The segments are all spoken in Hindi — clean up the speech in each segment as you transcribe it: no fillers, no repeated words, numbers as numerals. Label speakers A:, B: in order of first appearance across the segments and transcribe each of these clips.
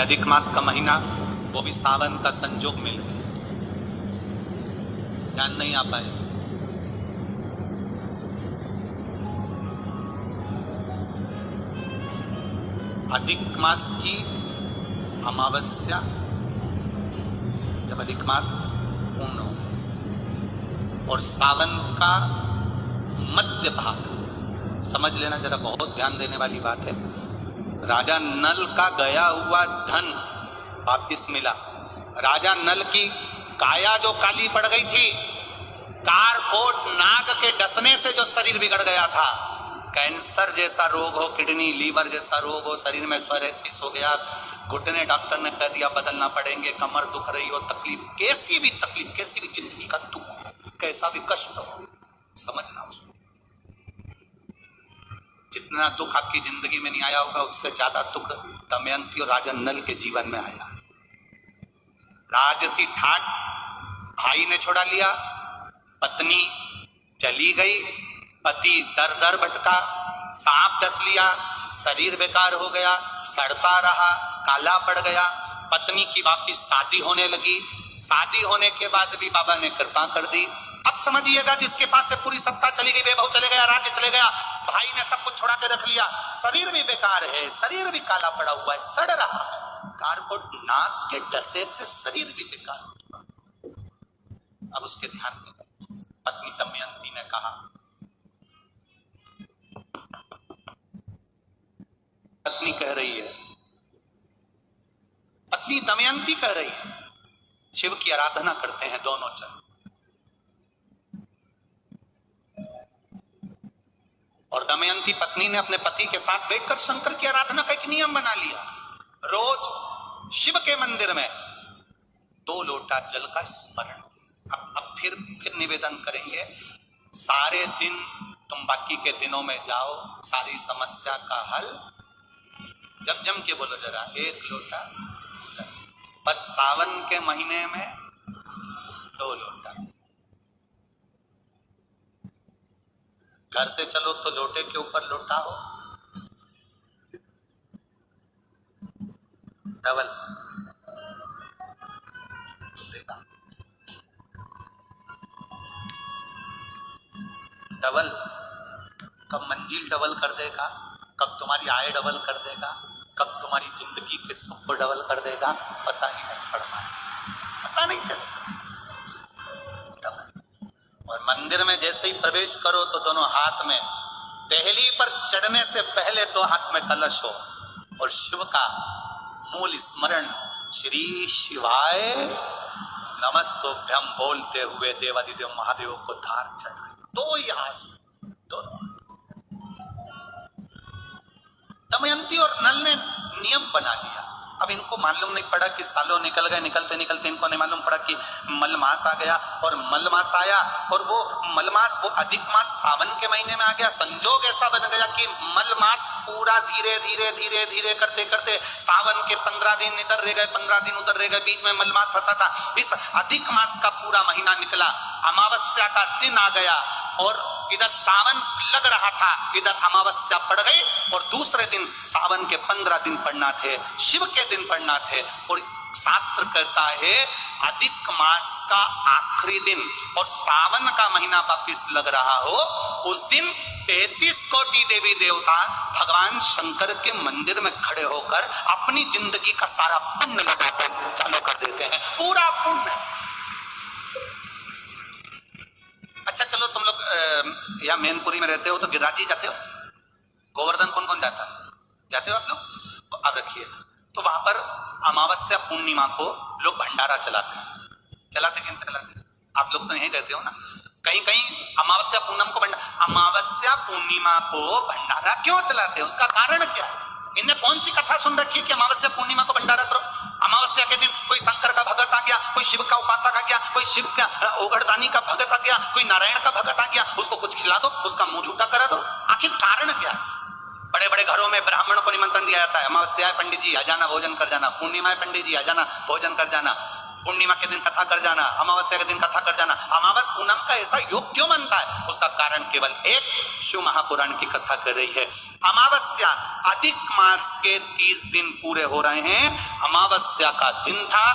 A: अधिक मास का महीना, वो भी सावन का संजोग मिल गया, ध्यान नहीं आ पाए। अधिक मास की अमावस्या, जब अधिक मास पूर्ण हो और सावन का मध्य भाग, समझ लेना जरा, बहुत ध्यान देने वाली बात है। राजा नल का गया हुआ धन वापिस मिला। राजा नल की काया जो काली पड़ गई थी, कारकोट नाग के डसने से जो शरीर बिगड़ गया था, कैंसर जैसा रोग हो, किडनी लीवर जैसा रोग हो, शरीर में सोरायसिस हो गया, घुटने डॉक्टर ने कह दिया बदलना पड़ेंगे, कमर दुख रही हो, तकलीफ, कैसी भी तकलीफ, कैसी भी जिंदगी का दुख हो, कैसा भी कष्ट हो, समझना उसको। जितना दुख आपकी जिंदगी में नहीं आया होगा, उससे ज्यादा दुख दमयंती और राजा नल के जीवन में आया। राजसी ठाट भाई ने छोड़ा लिया, पत्नी चली गई, पति दर दर भटका, सांप डस लिया, शरीर बेकार हो गया, सड़ता रहा, काला पड़ गया। पत्नी की वापिस शादी होने लगी, शादी होने के बाद भी बाबा ने कृपा कर दी। अब समझिएगा, जिसके पास से पूरी सत्ता चली गई, वैभव चले गया, राज्य चले गया, भाई ने सब कुछ छोड़ा के रख लिया, शरीर भी बेकार है, शरीर भी काला पड़ा हुआ है, सड़ रहा है, कारकोट नाग के डसे से शरीर भी बेकार। अब उसके ध्यान में पत्नी दमयंती ने कहा, पत्नी कह रही है, पत्नी दमयंती कह रही है, शिव की आराधना करते हैं दोनों जन, और दमयंती पत्नी ने अपने पति के साथ बैठकर शंकर की आराधना का एक नियम बना लिया। रोज शिव के मंदिर में 2 लोटा जल का स्मरण। अब फिर निवेदन करेंगे, सारे दिन तुम बाकी के दिनों में जाओ, सारी समस्या का हल, जब जम के बोलो जरा, 1 लोटा जल, पर सावन के महीने में 2 लोटा। घर से चलो तो लोटे के ऊपर लोटा हो, डबल डबल, कब मंजिल डबल कर देगा, कब तुम्हारी आय डबल कर देगा, कब तुम्हारी जिंदगी के सुख को डबल कर देगा, पता ही नहीं पड़ना, पता नहीं चलेगा। और मंदिर में जैसे ही प्रवेश करो तो दोनों हाथ में, देहली पर चढ़ने से पहले तो हाथ में कलश हो और शिव का मूल स्मरण, श्री शिवाय नमस्तुभ्यं बोलते हुए देवादिदेव महादेव को धार चढ़ाए। 2 ही हाथ, दोनों। दमयंती और नल ने नियम बना लिया। अब इनको मालूम नहीं पड़ा कि सालों निकल गए, निकलते निकलते इनको नहीं मालूम पड़ा कि मलमास आ गया, और मलमास आया और वो मलमास, वो अधिक मास सावन के महीने में आ गया। संजोग ऐसा बन गया कि मलमास पूरा धीरे धीरे धीरे धीरे करते करते सावन के 15 दिन इधर रह गए, 15 दिन उधर रह गए, बीच में मलमास फंसा था। इस अधिक मास का पूरा महीना निकला, अमावस्या का दिन आ गया और इधर सावन लग रहा था, इधर अमावस्या पड़ गई और दूसरे दिन सावन के 15 दिन पड़ना थे, शिव के दिन पड़ना थे। और शास्त्र कहता है अधिक मास का आखिरी दिन और सावन का महीना वापिस लग रहा हो, उस दिन 33 कोटि देवी देवता भगवान शंकर के मंदिर में खड़े होकर अपनी जिंदगी का सारा पुण्य लगाकर चालू कर देते हैं, पूरा पुण्य। अच्छा चलो, तुम लोग यहाँ मैनपुरी में रहते हो तो गिरिराज जी जाते हो, गोवर्धन कौन कौन जाता है, जाते हो आप लोग? अब रखिए, तो वहां पर अमावस्या पूर्णिमा को लोग भंडारा चलाते हैं। चलाते किन चलाते हैं? आप लोग तो यहीं रहते हो ना। कहीं कहीं अमावस्या पूर्णिमा को भंडारा क्यों चलाते हैं, उसका कारण क्या है? इनने कौन सी कथा सुन रखी है कि अमावस्या पूर्णिमा को भंडारा करो? अमावस्या के दिन कोई शंकर का भगत आ गया, कोई शिव का उपासक आ गया, कोई शिव का ओघड़दानी का भगत आ गया, कोई नारायण का भगत आ गया, उसको कुछ खिला दो, उसका मुंह झूठा करा दो। आखिर कारण क्या है? बड़े बड़े घरों में ब्राह्मण को निमंत्रण दिया जाता है, अमावस्या है पंडित जी आ जाना, भोजन कर जाना, पूर्णिमा है पंडित जी आ जाना, भोजन कर जाना। पूर्णिमा के दिन कथा कर जाना, अमावस्या के दिन कथा कर जाना। अमावस पूनम का ऐसा योग क्यों बनता है? उसका कारण केवल एक, शिव महापुराण की कथा कर रही है। अमावस्या अधिक मास के 30 दिन पूरे हो रहे हैं। अमावस्या का दिन था,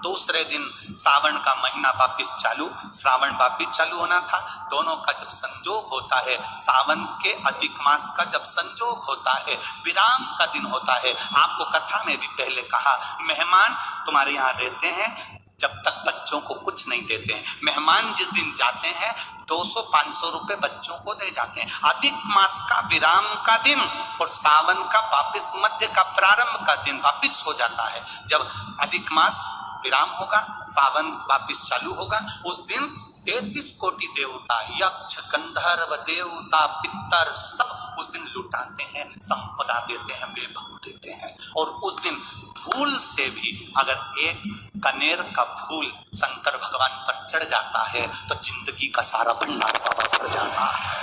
A: दूसरे दिन सावन का महीना वापिस चालू, श्रावण वापिस चालू होना था। दोनों का जब संजोग होता है, सावन के अधिक मास का जब संजोग होता है, विराम का दिन होता है। आपको कथा में भी पहले कहा, मेहमान तुम्हारे यहाँ रहते हैं जब तक बच्चों को कुछ नहीं देते हैं। मेहमान जिस दिन जाते हैं 200-500 रुपए बच्चों को दे जाते हैं। अधिक मास का विराम का दिन और सावन का वापिस मध्य का प्रारंभ का दिन वापिस हो जाता है। जब अधिक मास विराम होगा, सावन वापिस चालू होगा, उस दिन 33 कोटि देवता, यक्ष, गंधर्व, देवता, पितर सब उस दिन लुटाते हैं, संपदा देते हैं, वैभव देते हैं। और उस दिन फूल से भी अगर एक कनेर का फूल शंकर भगवान पर चढ़ जाता है तो जिंदगी का सारा भंडार बाबा भर जाता है।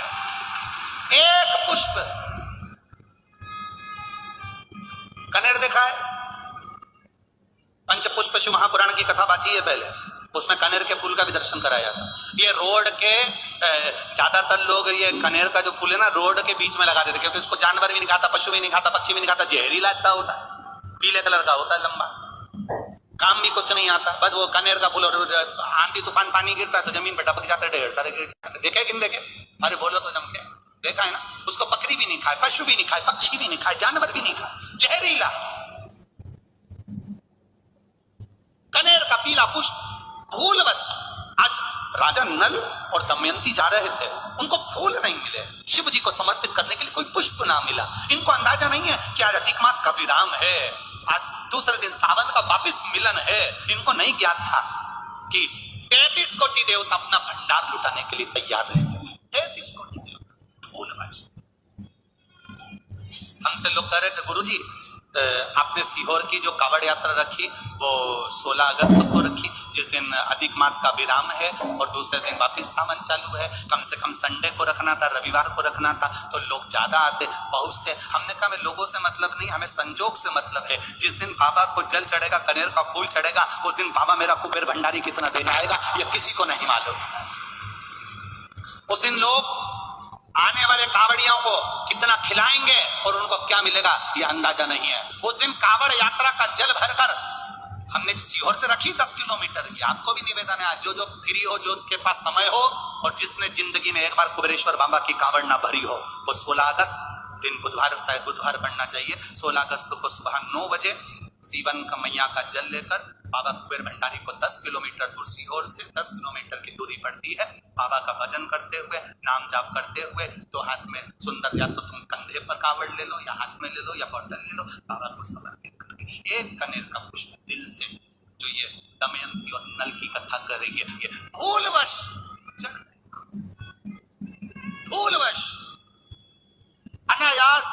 A: एक पुष्प, कनेर देखा है? पंचपुष्प शिव महापुराण की कथा बाची है पहले, उसमें कनेर के फूल का भी दर्शन कराया था। ये रोड के ज्यादातर लोग ये कनेर का जो फूल है ना रोड के बीच में लगा देते, क्योंकि इसको जानवर भी नहीं खाता, पशु भी नहीं खाता, पक्षी भी नहीं खाता, जहरीला इतना होता है, पीले कलर का होता है, लंबा, काम भी कुछ नहीं आता। बस वो कनेर का फूल, आंधी तूफान पानी गिरता है तो जमीन पे टपक जाता है, ढेर सारे गिर जाते। देखे कि नहीं देखे? अरे बोलो तो जम के देखा है ना। उसको बकरी भी नहीं खाए, पशु भी नहीं खाए, पक्षी भी नहीं खाए, जानवर भी नहीं खाए, जहरीला कनेर का पीला पुष्प। भूलवश आज राजा नल और दमयंती जा रहे थे, उनको फूल नहीं मिले, शिव जी को समर्पित करने के लिए कोई पुष्प ना मिला। इनको अंदाजा नहीं है कि आज अधिक मास का विराम है, आज दूसरे दिन सावन का वापिस मिलन है। इनको नहीं ज्ञात था कि 33 कोटि देवता अपना भंडार लुटाने के लिए तैयार रहते हैं। 33 कोटि देवता भूलवश। हमसे लोग कह रहे थे, गुरुजी आपने सीहोर की जो कावड़ यात्रा रखी वो 16 अगस्त को रखी, जिस दिन अधिक मास का विराम है और दूसरे दिन वापिस सावन चालू है। कम से कम संडे को रखना था, रविवार को रखना था, तो लोग ज्यादा आते पहुंचते। हमने कहा हमें लोगों से मतलब नहीं, हमें संजोग से मतलब है। जिस दिन बाबा को जल चढ़ेगा, कनेर का फूल चढ़ेगा, उस दिन बाबा मेरा कुबेर भंडारी कितना दे जाएगा ये किसी को नहीं मालूम। उस दिन लोग आने वाले कावड़ियों को कितना खिलाएंगे और उनको क्या मिलेगा ये अंदाजा नहीं है। उस दिन कावड़ यात्रा का जल भरकर हमने सीहोर से रखी 10 किलोमीटर की। आपको भी निवेदन है, जो फ्री हो, जो उसके पास समय हो और जिसने जिंदगी में एक बार कुबेरेश्वर बाबा की कावड़ ना भरी हो, वो 16 अगस्त दिन बुधवार, शायद बुधवार बनना चाहिए, 16 अगस्त को सुबह 9 बजे सीवन का मैया का जल लेकर बाबा कुबेर भंडारी को 10 किलोमीटर दूर, सीहोर से 10 किलोमीटर की दूरी पड़ती है, बाबा का भजन करते हुए, नाम जाप करते हुए, तो हाथ में सुंदर, या तो तुम कंधे पर कावड़ ले लो या हाथ में ले लो या बॉटल ले लो, बाबा को समर्पित करके एक कनेर का पुष्प दिल से, जो ये दमयंती और नल की कथा कर रही है, ये भूलवश भूलवश अनायास,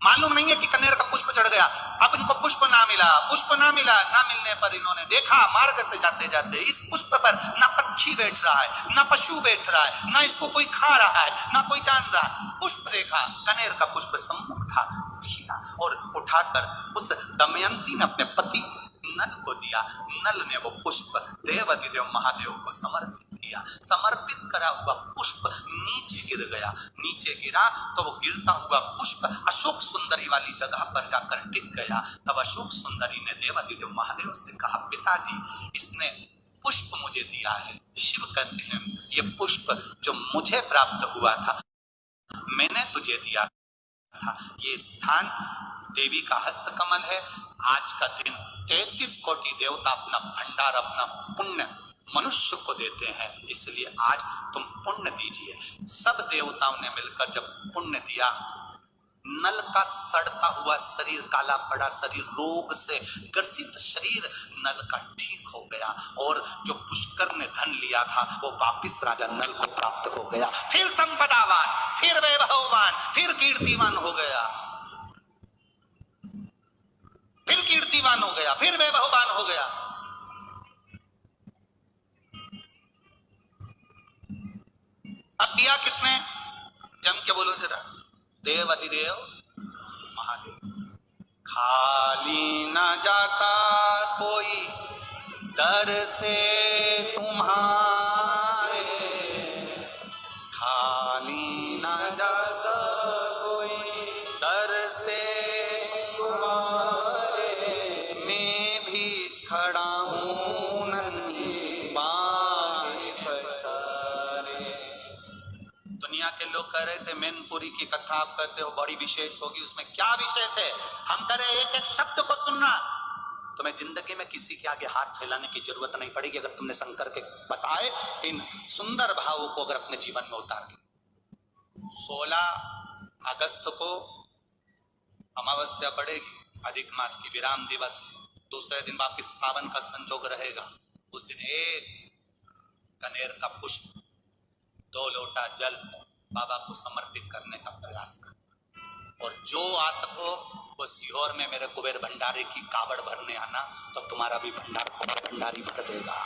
A: मालूम नहीं है कि कनेर का पुष्प चढ़ गया। अब इनको पुष्प ना मिला, ना मिलने पर इन्होंने देखा मार्ग से जाते जाते इस पुष्प पर ना पक्षी बैठ रहा है, ना पशु बैठ रहा है, ना इसको कोई खा रहा है, ना कोई जान रहा है। पुष्प देखा, कनेर का पुष्प सम्मुख था, छीना और उठाकर उस दमयंती ने अपने पति नल को दिया। नल ने वो पुष्प देवाधिदेव महादेव को समर्पित किया। समर्पित करा हुआ पुष्प नीचे गिर गया। नीचे गिरा तो वो गिरता हुआ पुष्प अशोक सुंदरी वाली जगह पर जाकर टिक गया। तब अशोक सुंदरी ने देवाधिदेव महादेव से कहा, पिताजी इसने पुष्प मुझे दिया है। शिव कहते हैं, ये पुष्प जो मुझे प्राप्त हुआ था मैंने तुझे दिया था। ये स्थान देवी का हस्त कमल है। आज का दिन 33 कोटि देवता अपना भंडार, अपना पुण्य मनुष्य को देते हैं, इसलिए आज तुम पुण्य दीजिए। सब देवताओं ने मिलकर जब पुण्य दिया, नल का सड़ता हुआ शरीर, काला पड़ा शरीर, रोग से ग्रसित शरीर नल का ठीक हो गया और जो पुष्कर ने धन लिया था वो वापिस राजा नल को प्राप्त हो गया। फिर संपदावान, फिर वैभववान, फिर कीर्तिवान हो गया, फिर कीर्तिवान हो गया, फिर वैभववान हो गया। अब दिया किसने? जम के बोलो जरा, देवाधिदेव महादेव। खाली न जाता कोई दर से तुम्हारे खाली न जाता कोई, दर से तुम्हारे मैं भी खड़ा हूँ नन्ही बाहें पसारे। दुनिया के लोग कह रहे थे मैनपुरी की कथा आप कहते हो बड़ी विशेष होगी, उसमें क्या विशेष है? हम कह रहे एक एक शब्द को सुनना, तुम्हें जिंदगी में किसी के आगे हाथ फैलाने की जरूरत नहीं पड़ेगी अगर तुमने शंकर के बताए इन सुंदर भावों को अगर अपने जीवन में उतार लिया। 16 अगस्त को अमावस्या पड़ेगी, अधिक मास की विराम दिवस, दूसरे दिन वापिस सावन का संजोग रहेगा। उस दिन एक कनेर का पुष्प 2 लोटा जल बाबा को समर्पित करने का प्रयास कर, और जो आ सको वो सीहोर में मेरे कुबेर भंडारी की कावड़ भरने आना, तो तुम्हारा भी भंडार कुबेर भंडारी भर देगा।